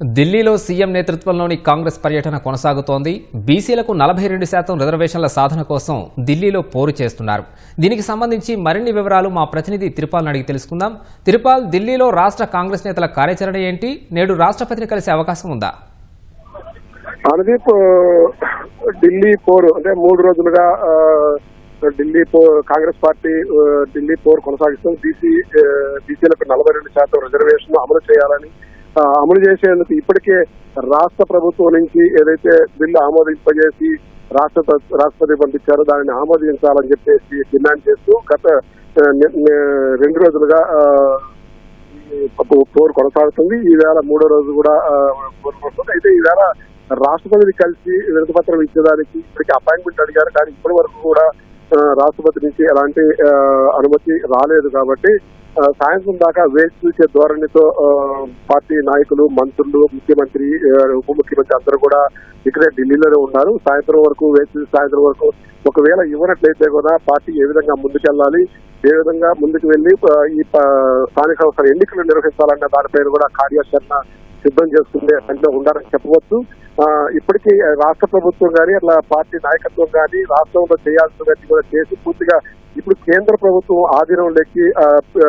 ఢిల్లీలో సీఎం నేతృత్వంలోని కాంగ్రెస్ పర్యటన కొనసాగుతోంది. బీసీలకు 42% రిజర్వేషన్ల సాధన కోసం ఢిల్లీలో పోరు చేస్తున్నారు. దీనికి సంబంధించి మరిన్ని వివరాలు మా ప్రతినిధి తిరుపాల్ని అడిగి తెలుసుకుందాం. తిరుపాల్, ఢిల్లీలో రాష్ట్ర కాంగ్రెస్ నేతల కార్యాచరణ ఏంటి? నేడు రాష్ట్రపతిని కలిసే అవకాశం ఉందా? అనుదీప్, ఢిల్లీ పోరు అంటే 3 రోజులుగా కాంగ్రెస్ పార్టీ ఢిల్లీ పోరు కొనసాగిస్తుంది. బీసీలకు 42% రిజర్వేషన్ అమలు చేయాలని అమలు చేసేందుకు ఇప్పటికే రాష్ట్ర ప్రభుత్వం నుంచి ఏదైతే బిల్లు ఆమోదింపజేసి రాష్ట్రపతి పంపించారో దానిని ఆమోదించాలని చెప్పేసి డిమాండ్ చేస్తూ గత 2 రోజులుగా పోరు కొనసాగుతుంది. ఈవేళ 3వ రోజు కూడా పోరు కొనసాగుతుంది. అయితే ఈవేళ రాష్ట్రపతిని కలిసి వినతిపత్రం ఇచ్చేదానికి ఇప్పటికీ అపాయింట్మెంట్ అడిగారు. కానీ ఇప్పటి వరకు కూడా రాష్ట్రపతి నుంచి ఎలాంటి అనుమతి రాలేదు. కాబట్టి సాయంత్రం దాకా వేచి చూసే ధోరణితో పార్టీ నాయకులు, మంత్రులు, ముఖ్యమంత్రి, ఉప ముఖ్యమంత్రి అందరూ కూడా ఇక్కడే ఢిల్లీలోనే ఉన్నారు. సాయంత్రం వరకు సాయంత్రం వరకు ఒకవేళ ఇవ్వనట్లయితే కూడా పార్టీ ఏ విధంగా ముందుకెళ్లాలి, ఏ విధంగా ముందుకు వెళ్లి ఈ స్థానిక సంస్థల ఎన్నికలు నిర్వహించాలన్న దానిపైన కూడా కార్యాచరణ సిద్ధం చేసుకునే పనిలో ఉండాలని చెప్పవచ్చు. ఇప్పటికీ రాష్ట్ర ప్రభుత్వం కానీ అట్లా పార్టీ నాయకత్వం కానీ రాష్ట్రంలో చేయాల్సినవన్నీ కూడా చేసి పూర్తిగా ఇప్పుడు కేంద్ర ప్రభుత్వం ఆధీనంలోకి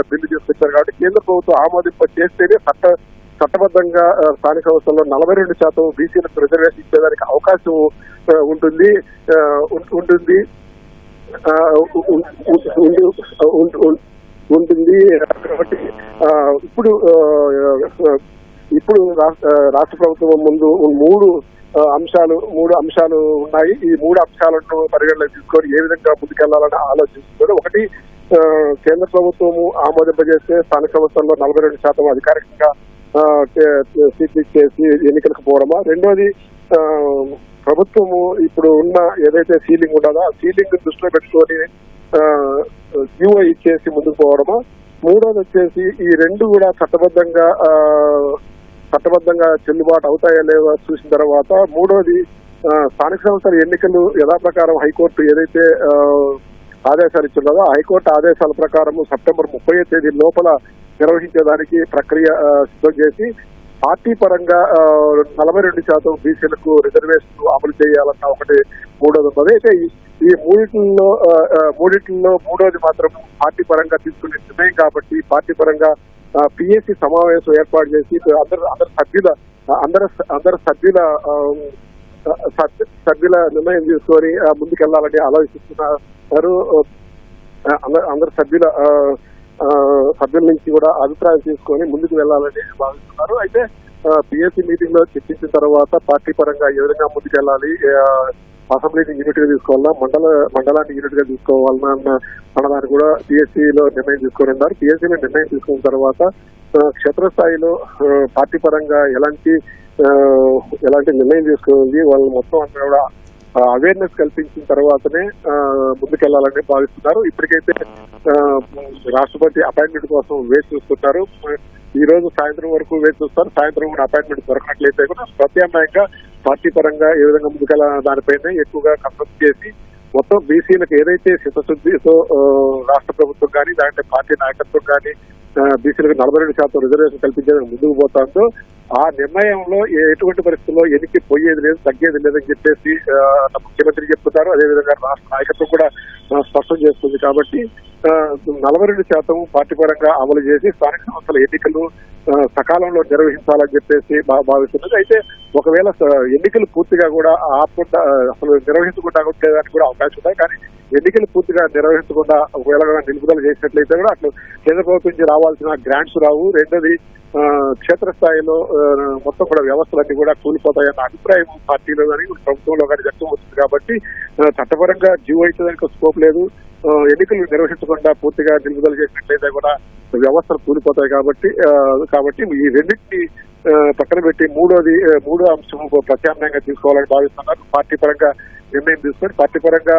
బిల్లు తీసుకొచ్చారు. కాబట్టి కేంద్ర ప్రభుత్వం ఆమోదింప చేస్తేనే చట్టబద్ధంగా స్థానిక సంస్థల్లో 42% బీసీలకు రిజర్వేషన్ ఇచ్చేదానికి అవకాశం ఉంటుంది. కాబట్టి ఇప్పుడు రాష్ట్ర ప్రభుత్వం ముందు 3 అంశాలు ఉన్నాయి. ఈ 3 అంశాలను పరిగణలోకి తీసుకొని ఏ విధంగా ముందుకెళ్లాలని ఆలోచిస్తున్నారు. ఒకటి, కేంద్ర ప్రభుత్వము ఆమోదింపజేస్తే స్థానిక సంస్థల్లో 42% అధికారికంగా సీట్లు చేసి ఎన్నికలకు పోవడమా. రెండోది, ప్రభుత్వము ఇప్పుడు ఉన్న ఏదైతే సీలింగ్ ఉన్నదో ఆ సీలింగ్ దృష్టిలో పెట్టుకొని క్యూఐ ఇచ్చేసి ముందుకు పోవడమా. మూడోది వచ్చేసి ఈ 2 కూడా చట్టబద్ధంగా చెల్లుబాటు అవుతాయా లేవో చూసిన తర్వాత, మూడోది స్థానిక సంస్థల ఎన్నికలు యథాప్రకారం హైకోర్టు ఏదైతే ఆదేశాలు ఇచ్చిందో హైకోర్టు ఆదేశాల ప్రకారం సెప్టెంబర్ 30వ తేదీ లోపల నిర్వహించేదానికి ప్రక్రియ సిద్ధం చేసి పార్టీ పరంగా 42% బీసీలకు రిజర్వేషన్ అమలు చేయాలన్న ఒకటి మూడోది ఉన్నది. అయితే ఈ మూడిట్లో మూడోది మాత్రం పార్టీ పరంగా తీసుకునే నిర్ణయం కాబట్టి పార్టీ పరంగా పిఎస్సి సమావేశం ఏర్పాటు చేసి అందరు సభ్యుల నిర్ణయం తీసుకొని ముందుకెళ్లాలని ఆలోచిస్తున్నారు. అందరు సభ్యుల నుంచి కూడా అభిప్రాయం తీసుకొని ముందుకు వెళ్లాలని భావిస్తున్నారు. అయితే పిఎస్సి మీటింగ్ లో చర్చించిన తర్వాత పార్టీ పరంగా ఏ విధంగా ముందుకెళ్లాలి, అసెంబ్లీని యూనిట్ గా తీసుకోవాలన్నా మండలాన్ని యూనిట్ గా తీసుకోవాలన్నా అన్నదాన్ని కూడా పిఎస్సిలో నిర్ణయం తీసుకొని ఉన్నారు. పిఎస్సిలో నిర్ణయం తీసుకున్న తర్వాత క్షేత్రస్థాయిలో పార్టీ పరంగా ఎలాంటి నిర్ణయం తీసుకుంది వాళ్ళు మొత్తం అంతా కూడా అవేర్నెస్ కల్పించిన తర్వాతనే ముందుకెళ్లాలని భావిస్తున్నారు. ఇప్పటికైతే రాష్ట్రపతి అపాయింట్మెంట్ కోసం వేచి చూస్తున్నారు. ఈ రోజు సాయంత్రం వరకు వేచి చూస్తారు. సాయంత్రం కూడా అపాయింట్మెంట్ దొరకనట్లయితే కూడా ప్రత్యామ్నాయంగా పార్టీ పరంగా ఏ విధంగా ముందుకెళ్లాలన్న దానిపైన ఎక్కువగా కన్సల్ట్ చేసి మొత్తం బీసీలకు ఏదైతే చిత్తశుద్ధితో రాష్ట్ర ప్రభుత్వం కానీ దాంట్లో పార్టీ నాయకత్వం కానీ బీసీలకు 42% రిజర్వేషన్ కల్పించేందుకు ముందుకు పోతుందో ఆ నిర్ణయంలో ఎటువంటి పరిస్థితుల్లో ఎన్నిక పోయేది లేదు, తగ్గేది లేదని చెప్పేసి ముఖ్యమంత్రి చెప్తున్నారు. అదేవిధంగా రాష్ట్ర నాయకత్వం కూడా స్పష్టం చేస్తుంది. కాబట్టి 42% పార్టీ పరంగా అమలు చేసి స్థానిక సంస్థల ఎన్నికలు సకాలంలో నిర్వహించాలని చెప్పేసి భావిస్తున్నది. అయితే ఒకవేళ ఎన్నికలు పూర్తిగా కూడా ఆపకుండా అసలు నిర్వహించకుండా ఉండేదానికి కూడా అవకాశం ఉన్నాయి. కానీ ఎన్నికలు పూర్తిగా నిర్వహించకుండా ఒకవేళ నిలుపుదల చేసినట్లయితే కూడా అట్లా కేంద్ర ప్రభుత్వం నుంచి రావాల్సిన గ్రాంట్స్ రావు. రెండోది, క్షేత్రస్థాయిలో మొత్తం కూడా వ్యవస్థలన్నీ కూడా కూలిపోతాయన్న అభిప్రాయం పార్టీలో కానీ ప్రభుత్వంలో కానీ వ్యక్తం అవుతుంది. కాబట్టి చట్టపరంగా జీవో ఇచ్చేదానికి స్కోప్ లేదు. ఎన్నికలు నిర్వహించకుండా పూర్తిగా నిలుపుదల చేసినట్లయితే కూడా వ్యవస్థలు కూలిపోతాయి. కాబట్టి ఈ రెండింటిని పక్కన పెట్టి మూడో అంశం ప్రత్యామ్నాయంగా తీసుకోవాలని భావిస్తున్నారు. పార్టీ పరంగా నిర్ణయం తీసుకొని పార్టీ పరంగా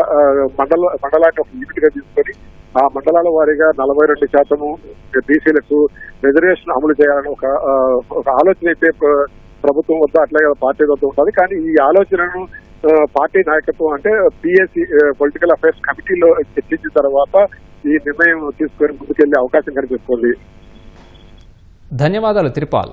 మండలాన్ని ఒక యూనిట్ గా తీసుకొని ఆ మండలాల వారీగా 42% బీసీలకు రిజర్వేషన్ అమలు చేయాలని ఒక ఆలోచన అయితే ప్రభుత్వం వద్ద అట్లాగే పార్టీ వద్ద ఉంటుంది. కానీ ఈ ఆలోచనను పార్టీ నాయకత్వం అంటే పిఎస్సి పొలిటికల్ అఫైర్స్ కమిటీలో చర్చించిన తర్వాత ఈ నిర్ణయం తీసుకొని ముందుకెళ్లే అవకాశం కనిపిస్తుంది. ధన్యవాదాలు తిరుపాల్.